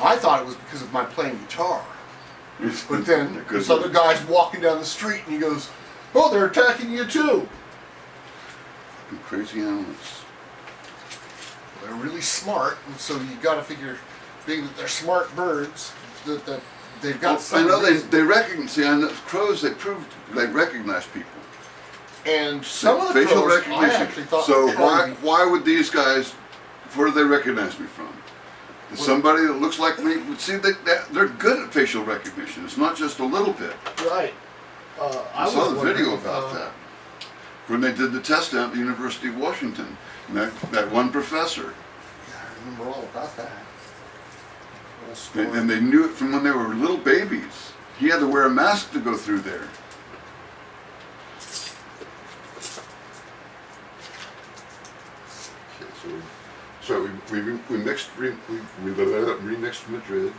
I thought it was because of my playing guitar. But then this other guy's walking down the street and he goes, "Oh, they're attacking you too." Fucking crazy animals. They're really smart, and so you got to figure, being that they're smart birds, that they've got. Well, I know they recognize. See, I know crows. They recognize people. And some of the facial crows, recognition. I actually thought. So why would these guys? Where do they recognize me from? Somebody that looks like me. See, they're good at facial recognition. It's not just a little bit. Right. I saw the video about that when they did the test down at the University of Washington. And that one professor. Yeah, I remember all about that. And they knew it from when they were little babies. He had to wear a mask to go through there. Okay, so we remixed Madrid.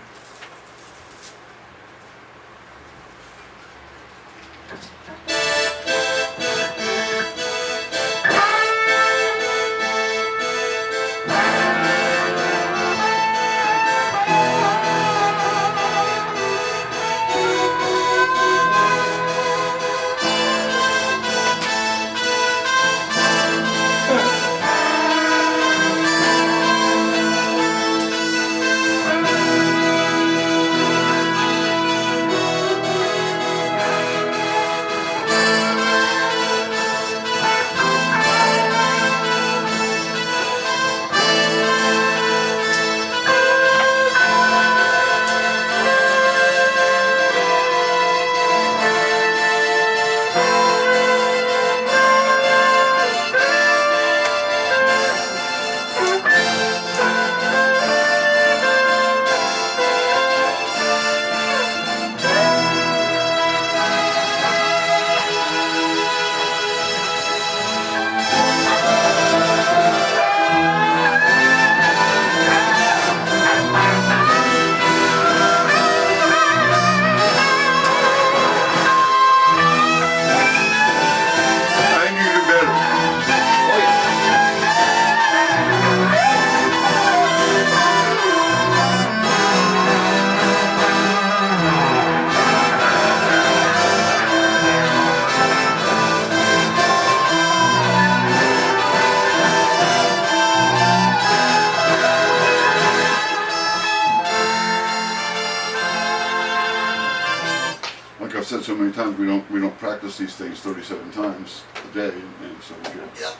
Like I've said so many times, we don't practice these things 37 times a day, and so we get. Yep.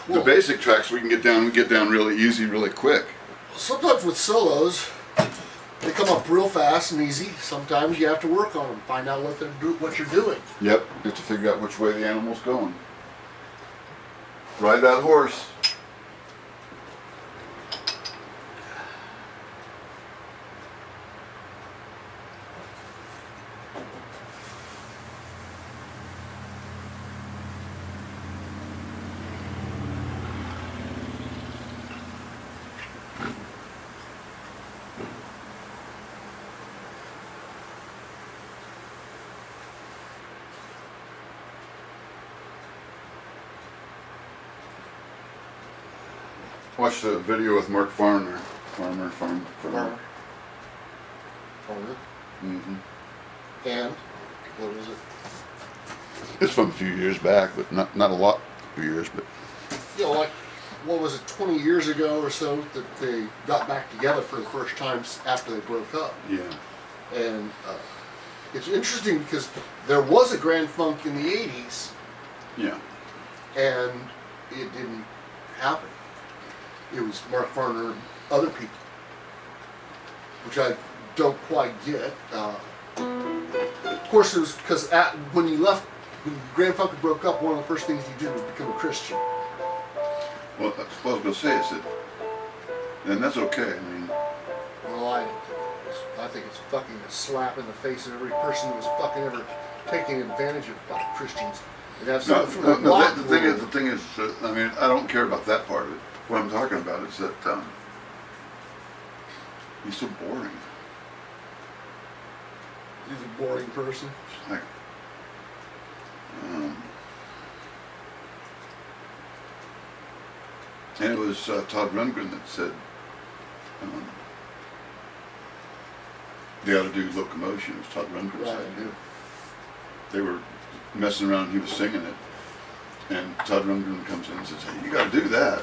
The basic tracks we can get down really easy, really quick. Sometimes with solos, they come up real fast and easy. Sometimes you have to work on them, find out what you're doing. Yep. You have to figure out which way the animal's going. Ride that horse. Watch the video with Mark Farmer. Farmer. Mm-hmm. And what was it? It's from a few years back, but not a lot. A few years, but You know, like what was it, 20 years ago or so that they got back together for the first time after they broke up. yeah. And it's interesting because there was a Grand Funk in the 80s, Yeah. and it didn't happen. It was Mark Farner and other people, which I don't quite get. Of course, it was because when Grand Funk broke up, one of the first things you did was become a Christian. Well, that's what I was going to say. Is that, and that's okay. I mean, Well, I think it's fucking a slap in the face of every person who was fucking ever taking advantage of Christians. the thing is, I mean, I don't care about that part of it. What I'm talking about is that he's so boring. He's a boring person. It's like, and it was Todd Rundgren that said, they ought to do Locomotion, as Todd Rundgren Right. said. They were messing around, he was singing it, and Todd Rundgren comes in and says, hey, you got to do that.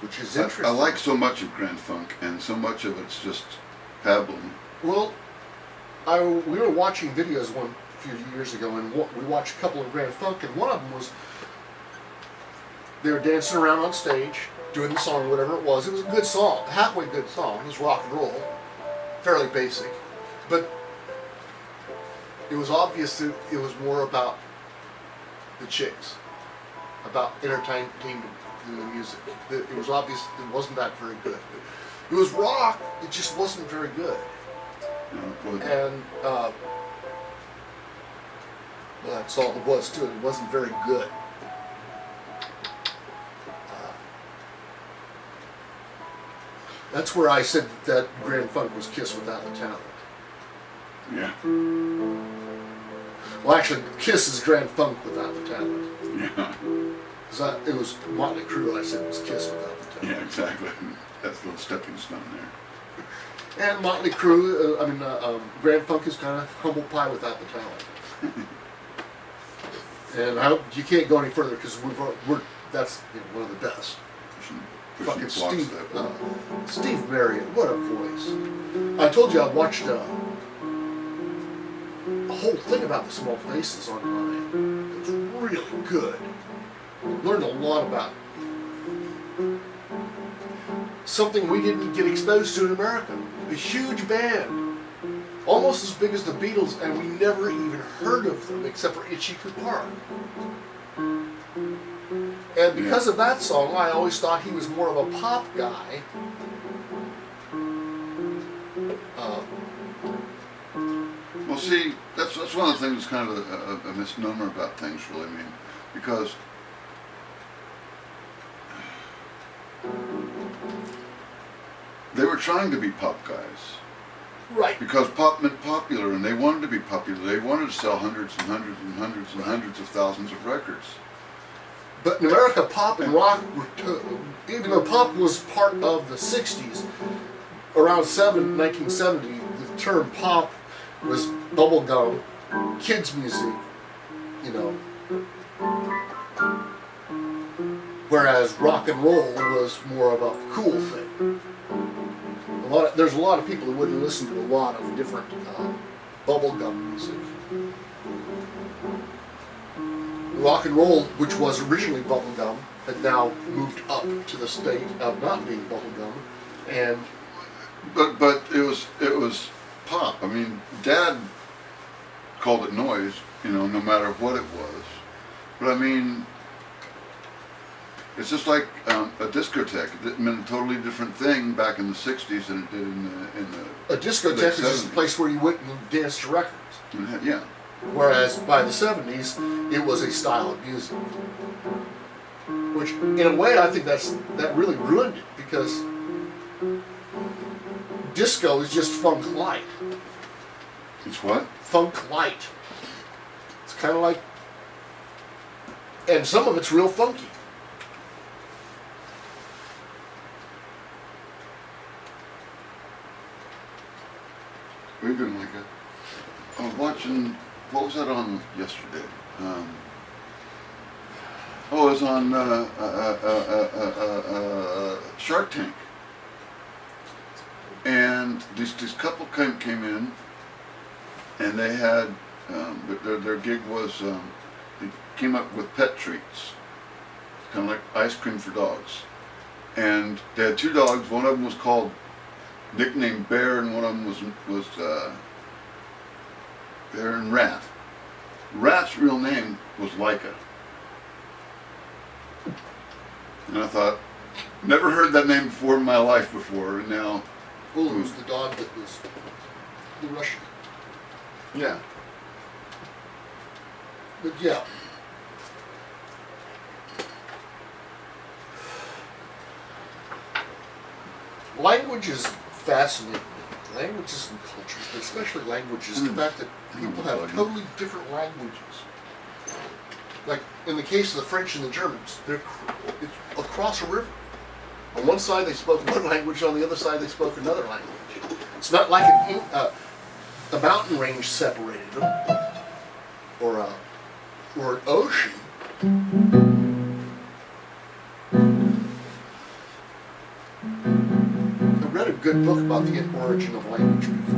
Which is I interesting. like so much of Grand Funk, and so much of it's just pablum. Well, we were watching videos a few years ago, and we watched a couple of Grand Funk, and one of them was they were dancing around on stage, doing the song, whatever it was. It was a good song, a halfway good song. It was rock and roll, fairly basic, but it was obvious that it was more about the chicks, about entertaining than the music. It was obvious that it wasn't that very good. It was rock, it just wasn't very good. And well, that's all it was to it. It wasn't very good. That's where I said that Grand Funk was Kiss without the talent. Yeah. Well, actually, Kiss is Grand Funk without the talent. Yeah. It was Motley Crue. I said it was Kiss without the talent. Yeah, exactly. That's a little stepping stone there. And Motley Crue, Grand Funk is kind of humble pie without the talent. And you can't go any further because that's one of the best. Fucking Steve Marriott, what a voice! I told you I watched a whole thing about the Small Faces online. It was really good. Learned a lot about something we didn't get exposed to in America. A huge band, almost as big as the Beatles, and we never even heard of them except for Itchy Park. And because of that song, I always thought he was more of a pop guy. Well, see, that's one of the things that's kind of a misnomer about things, really. I mean, because they were trying to be pop guys. Right. Because pop meant popular, and they wanted to be popular. They wanted to sell hundreds and hundreds and hundreds and hundreds of thousands of records. But in America, pop and rock were, even though pop was part of the 60s, around 1970, the term pop was bubblegum, kids' music, you know. Whereas rock and roll was more of a cool thing. There's a lot of people who wouldn't listen to a lot of different bubblegum music. Rock and roll, which was originally bubblegum, had now moved up to the state of not being bubblegum, and but it was pop. I mean, Dad called it noise, you know, no matter what it was. But I mean, it's just like a discotheque. It meant a totally different thing back in the '60s than it did in the a discotheque is just a place where you went and danced to records. Yeah. Whereas by the 70s, it was a style of music. Which, in a way, I think that really ruined it, because disco is just funk light. It's what? Funk light. It's kind of like, and some of it's real funky. We're doing like I was watching. What was that on yesterday? It was on Shark Tank. And this couple came in, and they had their gig was they came up with pet treats, kind of like ice cream for dogs. And they had two dogs. One of them was called nicknamed Bear, and one of them was Bear and Rat. Rat's real name was Laika. And I thought, never heard that name before in my life before, and now... Well, it was the dog that was the Russian. Yeah. But yeah. Language is fascinating. Languages and cultures, but especially languages, the fact that people have totally different languages. Like in the case of the French and the Germans, it's across a river. On one side they spoke one language, on the other side they spoke another language. It's not like a mountain range separated them, or an ocean. I read a good book about the origin of language before.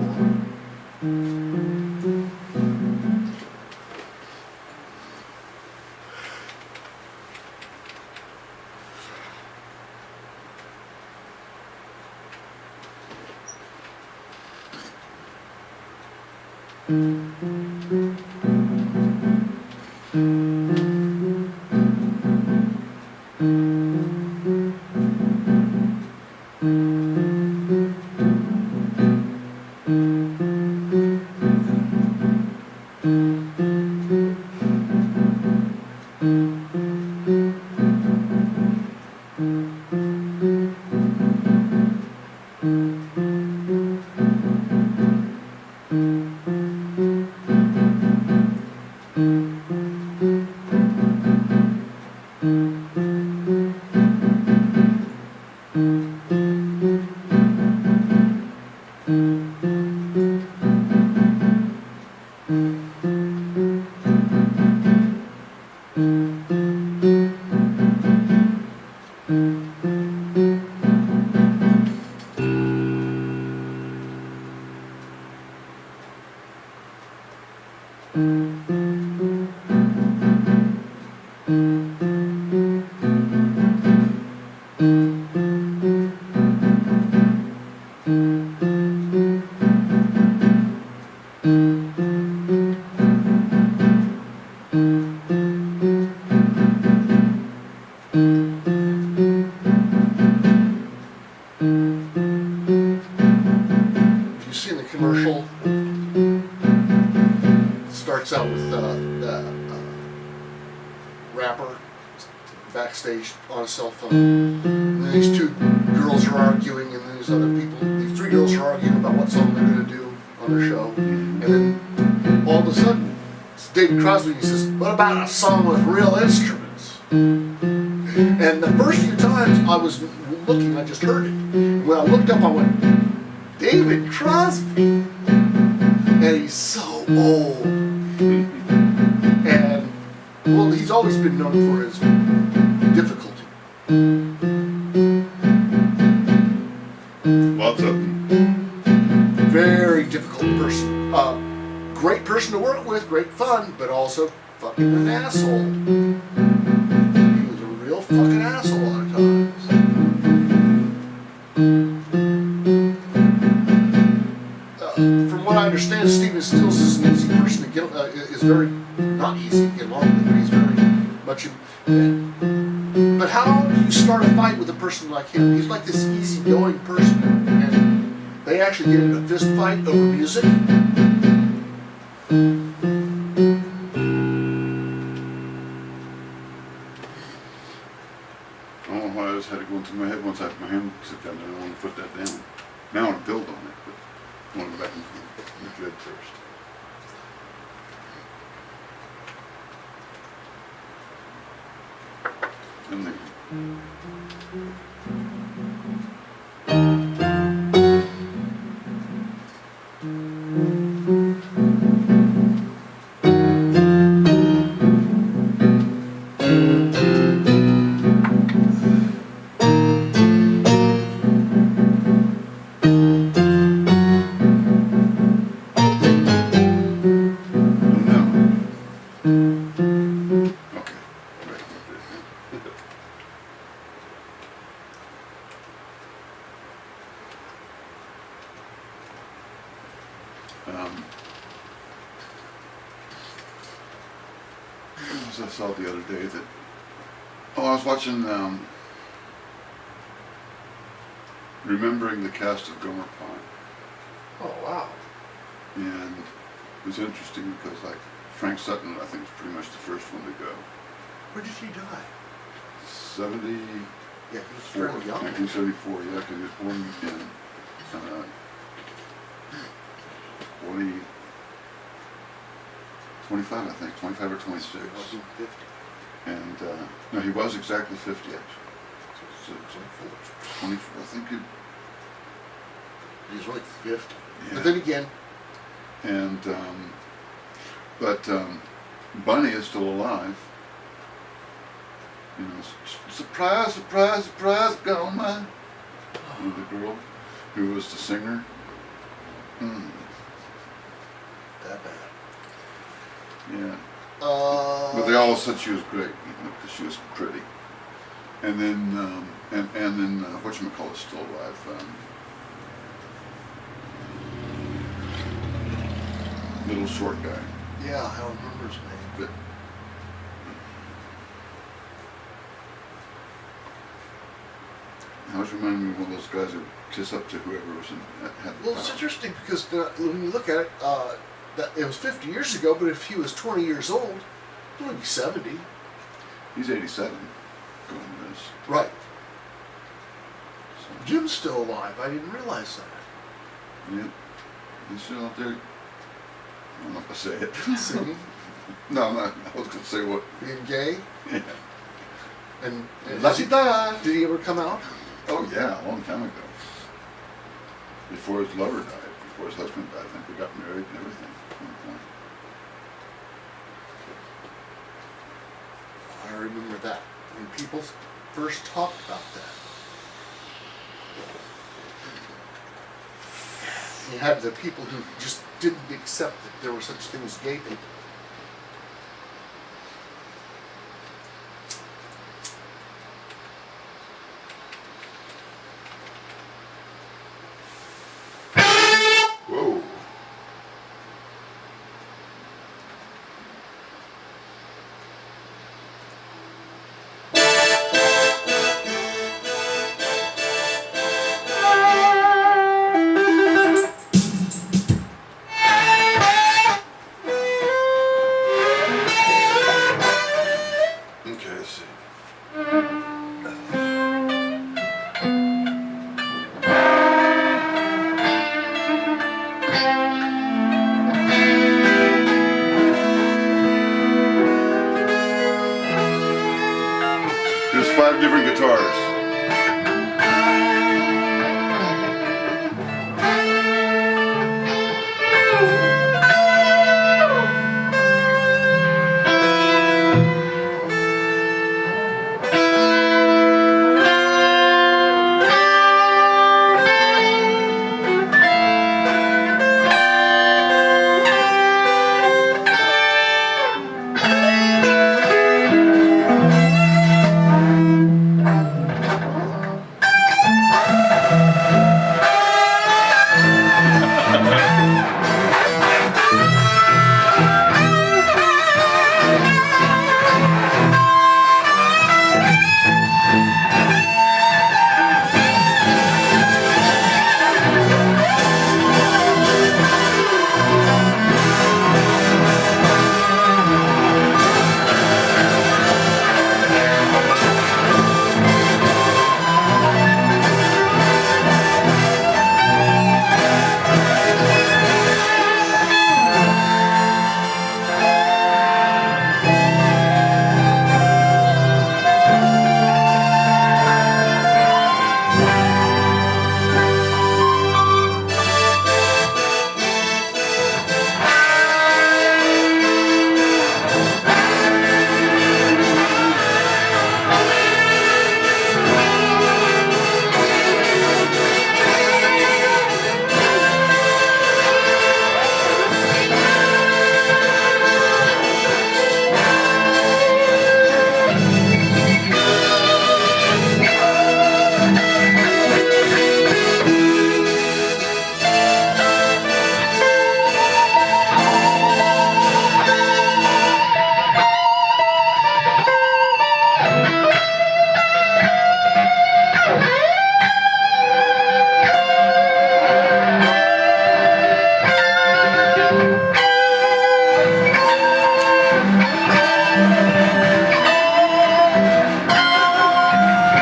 If you see in the commercial, it starts out with the rapper backstage on a cell phone. And then these two girls are arguing, and then these other people, these three girls are arguing about what song they're going to do on their show. And then all of a sudden, it's David Crosby, and he says, "What about a song with real instruments?" And the first few times I was looking, I just heard it. When I looked up, I went, David Crosby, and he's so old. And well, he's always been known for his difficulty. Lots of them. Very difficult person. Great person to work with, great fun, but also fucking an asshole. He was a real fucking asshole a lot of times. From what I understand, Stephen Stills is an easy person to get, is very, not easy to get along with, but he's very much, but how do you start a fight with a person like him? He's like this easygoing person, and they actually get in a fist fight over music. I don't know why I just had it going through my head once I had my hand sit down there. I don't want to put that down. Now I want to build on it, but I want to go back into Madrid first. And then. As I saw the other day that, I was watching Remembering the Cast of Gomer Pine. Oh, wow. And it was interesting because, like, Frank Sutton, I think, was pretty much the first one to go. Where did he die? 74, Yeah, he was fairly young. 1974, yeah, because he was born in 25, I think, 25 or 26. Wasn't 50. And, no, he was exactly 50, actually. 24, I think it, He was like 50. Yeah. But then again, and, but Bunny is still alive. You know, surprise, surprise, surprise, Goma. The girl who was the singer. that bad. Yeah. But they all said she was great, you know, because she was pretty. And then, and then whatchamacallit's still alive. Little short guy. Yeah, I don't remember his name. But I was reminding me of one of those guys who kiss up to whoever was had the Well, it's power. interesting because when you look at it, that it was 50 years ago, but if he was 20 years old, he would be 70. He's 87 going this. Right. So, Jim's still alive. I didn't realize that. yeah. He's still out there. I'm not going to say it. Singing, No, I'm not. I was going to say what. being gay, Yeah. and La Cita! did he ever come out? Oh, yeah, a long time ago. Before his lover died, before his husband died. I think they got married and everything at one point. I remember that when people first talked about that. You had the people who just didn't accept that there were such things as gay people. Whoa. Okay, let's see. There's 5 different guitars.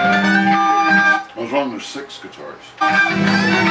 I was wrong, there's 6 guitars.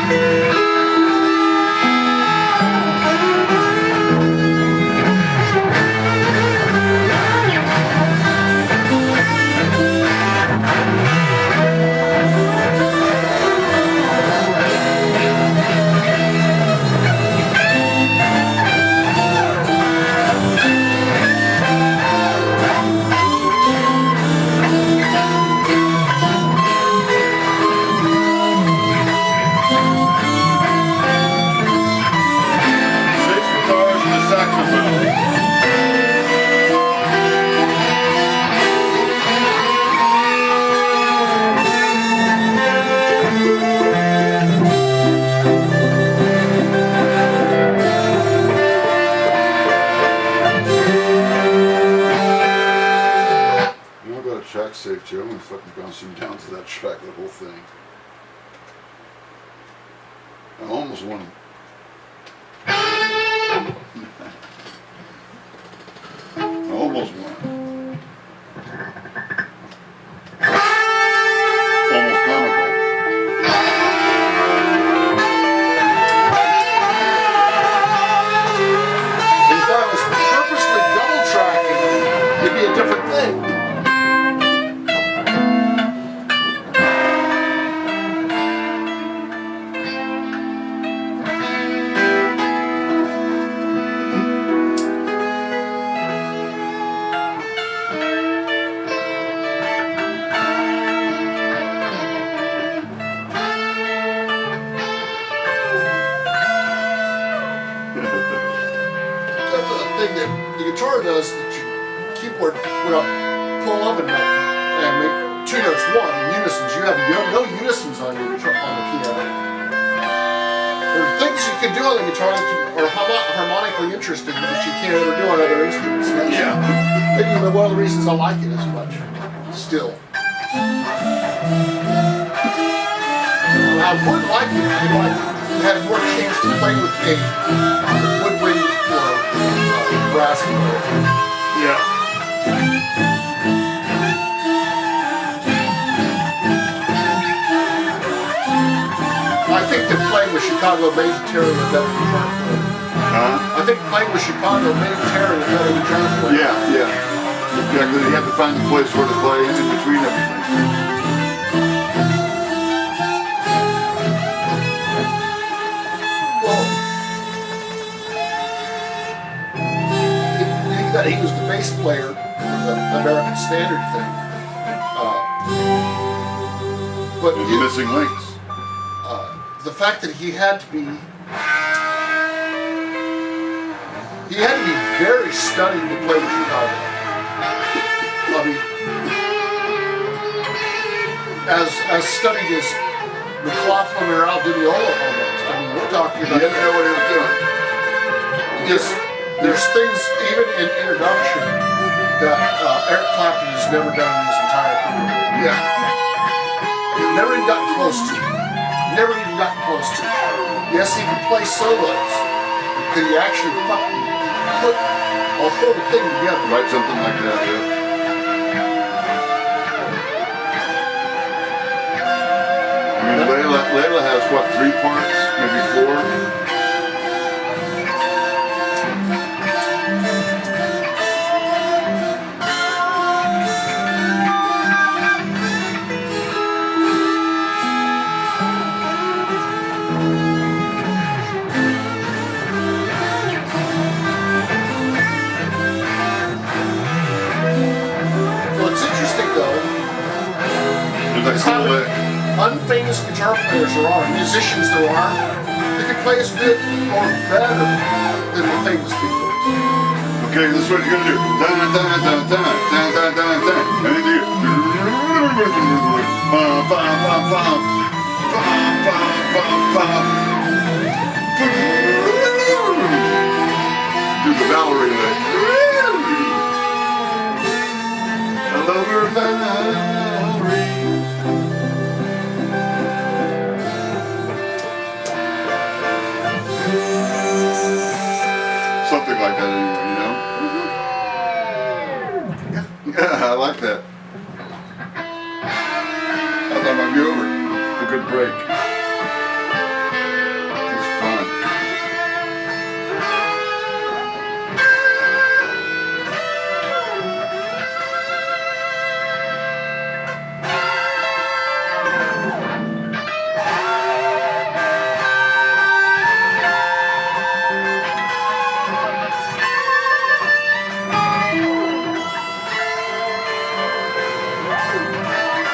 wave too. I'm gonna fucking bounce him down to that track, the whole thing. I almost won him. I almost won him. Almost comical. If I was purposely double tracking, it'd be a different thing. That's a thing that the guitar does that your keyboard will pull up and make two notes one unisons. You have no unisons on your guitar, on the piano. There are things you can do on the guitar that are harmonically interesting that you can't ever do on other instruments. Yeah. Maybe one of the reasons I like it as much. Still. I would like it if I had more chance to play with a woodwind or brass player. Yeah. I think that playing with Chicago made Terry a better guitar player. Huh? I think playing with Chicago made Terry a better guitar player. Yeah, yeah. Yeah, because you have to find the place where to play in between everything. Well, he was the bass player for the American Standard thing. But There's missing links. the fact that he had to be very studied to play with Chicago. I mean, as studied as McLaughlin or Al Di Meola almost. I mean, we're talking You about. never know what he was doing. There's things even in introduction that Eric Clapton has never done in his entire career. Yeah. Never even gotten close to it. Never even gotten close to it. Yes, he can play solos, but could he actually fucking put a whole thing together? Write something like that, yeah. I mean, Layla has what, 3 parts? Maybe 4? Well, it's interesting though, There's like is how cool many unfamous guitar players there are, musicians there are, that can play as good or better than the famous people. Okay, this is what you're gonna do. Dun, dun, dun, dun, dun, dun, dun, dun, dun. And then you pum, pum, pum, pum. Pum, pum, pum, pum. Do the Valerie lick. I love her Valerie. Something like that anyway, you know? Yeah, I like that. I thought it might be over. It's a good break. It's fun.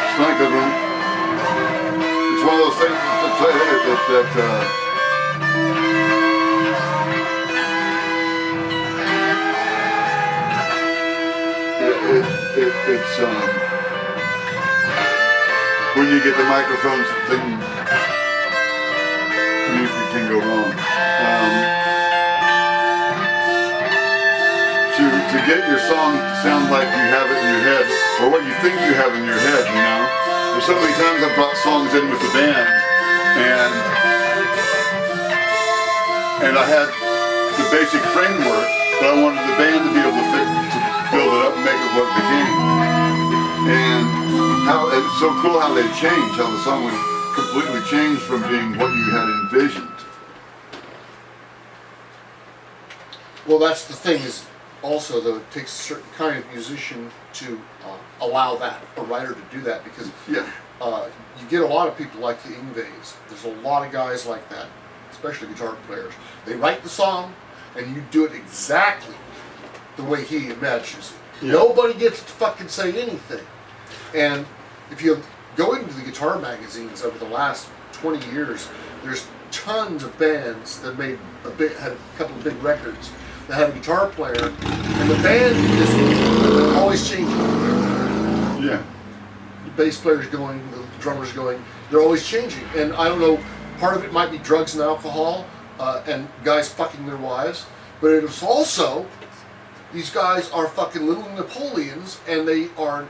It's funny because it's one of those things that it's when you get the microphones, the thing usually can go wrong. To to get your song to sound like you have it in your head, or what you think you have in your head, you know. There's so many times I've brought songs in with the band, and I had the basic framework, but I wanted the band to be able to build it up and make it what it became. And how it's so cool how they changed, how the song would completely change from being what you had envisioned. Well, that's the thing is also though it takes a certain kind of musician to allow that, a writer to do that, because Yeah. you get a lot of people like the Ingves. There's a lot of guys like that, especially guitar players. They write the song and you do it exactly the way he imagines it. Yeah. Nobody gets to fucking say anything. And if you go into the guitar magazines over the last 20 years, there's tons of bands that had a couple of big records that had a guitar player, and the band is always changing. Yeah. The bass player's going, the drummer's going, they're always changing. And I don't know, part of it might be drugs and alcohol, and guys fucking their wives, but it is also, these guys are fucking little Napoleons, and they are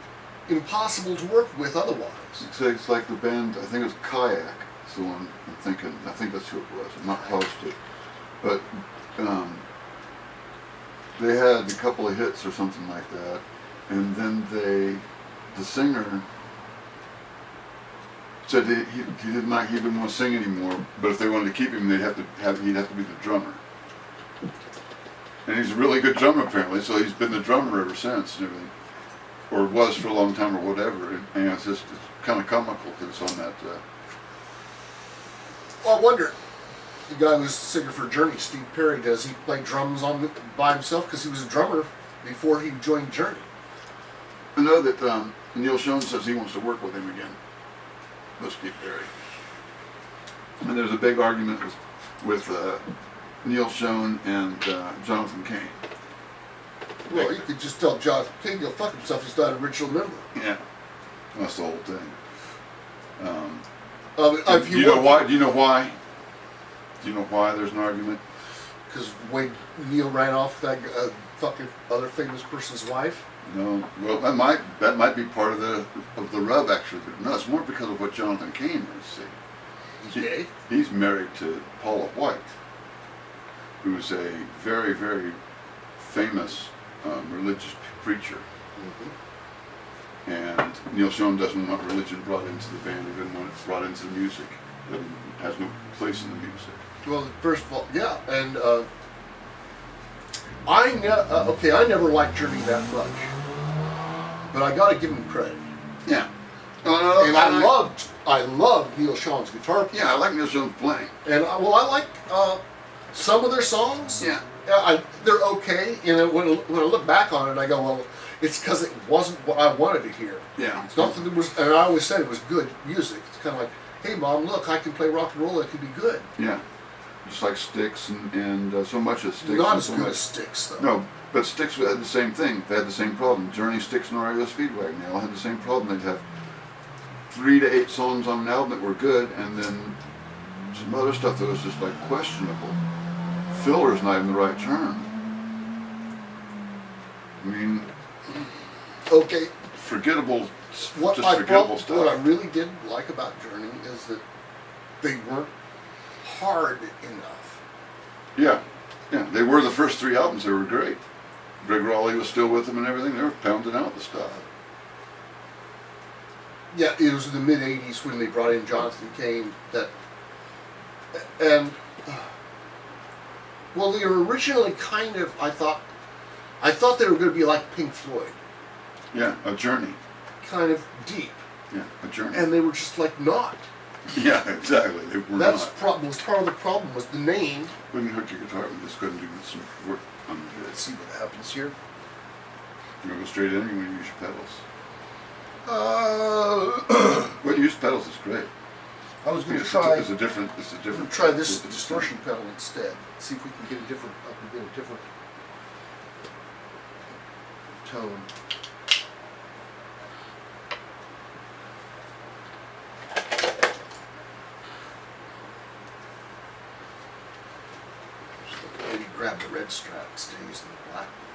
impossible to work with otherwise. It's like the band, I think it was Kayak, is the one I'm thinking, I think that's who it was, I'm not positive. But they had a couple of hits or something like that, and then the singer said he didn't want to sing anymore, but if they wanted to keep him, he'd have to be the drummer. And he's a really good drummer apparently, so he's been the drummer ever since and everything. Or was for a long time or whatever, and it's kind of comical because it's on that. Well, I wonder, the guy who's the singer for Journey, Steve Perry, does he play drums by himself because he was a drummer before he joined Journey? I know that Neil Schoen says he wants to work with him again, with Steve Perry. And there's a big argument with Neil Schoen and Jonathan Cain. Well, you could just tell Jonathan King he'll fuck himself, he's not an original member. Yeah, that's the whole thing. Do you know why? Do you know why? Do you know why there's an argument? Because when Neil ran off that fucking other famous person's wife? No. Well, that might be part of the rub actually, but no, it's more because of what Jonathan Cain is. See, Okay. he's married to Paula White, who's a very, very famous religious preacher. Mm-hmm. And Neil Schoen doesn't want religion brought into the band. He doesn't want it brought into the music. It has no place in the music. Well, first of all, yeah, and I never liked Journey that much, but I gotta give him credit. Yeah. And I loved Neil Schoen's guitar playing. Yeah, I like Neil Schoen's playing. And I like some of their songs. Yeah. They're okay. And when I look back on it, I go, well, it's because it wasn't what I wanted to hear. Yeah. It's not that it was, and I always said it was good music. It's kind of like, hey, Mom, look, I can play rock and roll. It could be good. Yeah. Just like Styx and so much of Styx. Not as so good much. as Styx, though. No, but Styx had the same thing. They had the same problem. Journey, Styx, and REO Speedwagon. They all had the same problem. They'd have 3 to 8 songs on an album that were good, and then some other stuff that was just like questionable. Filler's not even the right term. I mean, Okay. forgettable What stuff. What I really did like about Journey is that they weren't hard enough. Yeah, yeah. They were the first 3 albums. They were great. Greg Raleigh was still with them and everything. They were pounding out the stuff. Yeah, it was in the mid '80s when they brought in Jonathan Cain. Well, they were originally kind of. I thought they were going to be like Pink Floyd, Yeah, a journey. kind of deep, Yeah, a journey. and they were just like not. Yeah, exactly. They were That's not. was part of the problem was the name. Couldn't hook your guitar. We just couldn't do some work on Let's this. see what happens here. You're gonna go straight in when you use your pedals. Uh, When you use pedals, it's great. I was going to It's try. a different. I'm gonna try this distortion pedal instead. See if we can get a different tone. Just maybe grab the red strap instead of using the black one.